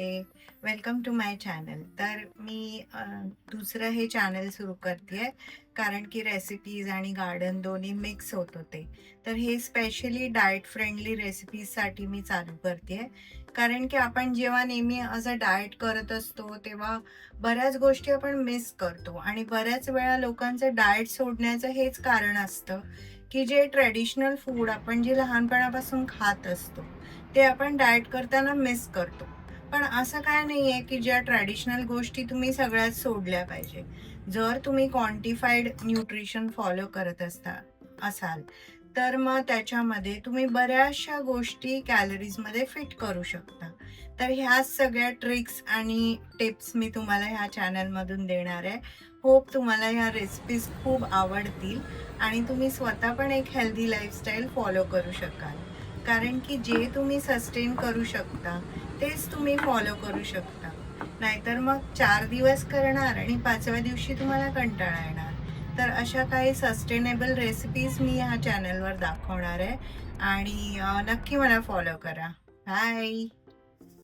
Welcome to my channel. तर मी दुसरं हे चॅनल सुरू करते कारण की रेसिपीज आणि गार्डन दोन्ही मिक्स होत होते. तर हे स्पेशली डाएट फ्रेंडली रेसिपीजसाठी मी चालू करते कारण की आपण जेव्हा नेहमी असं डाएट करत असतो तेव्हा बऱ्याच गोष्टी आपण मिस करतो आणि बऱ्याच वेळा लोकांचं डाएट सोडण्याचं हेच कारण असतं की जे ट्रेडिशनल फूड आपण जे लहानपणापासून खात असतो ते आपण डाएट करताना मिस करतो. पण असं काय नाहीये, की ज्या ट्रेडिशनल गोष्टी तुम्ही सगळ्याच सोडल्या पाहिजे. जर तुम्ही क्वांटिफाईड न्यूट्रिशन फॉलो करत असाल, तर मग त्याच्यामध्ये तुम्ही बऱ्याचशा गोष्टी कॅलरीजमध्ये फिट करू शकता. तर ह्या सगळ्या ट्रिक्स आणि टिप्स मी तुम्हाला ह्या चॅनलमधून देणार आहे. होप तुम्हाला ह्या रेसिपीज खूप आवडतील आणि तुम्ही स्वतः पण एक हेल्दी लाईफस्टाईल फॉलो करू शकाल. कारण की जे तुम्ही सस्टेन करू शकता तेच तुम्ही फॉलो करू शकता. नाहीतर मग 4 दिवस करणार आणि 5व्या दिवशी तुम्हाला कंटाळा येणार. तर अशा काही सस्टेनेबल रेसिपीज मी ह्या चॅनलवर दाखवणार आहे आणि नक्की मला फॉलो करा. बाय.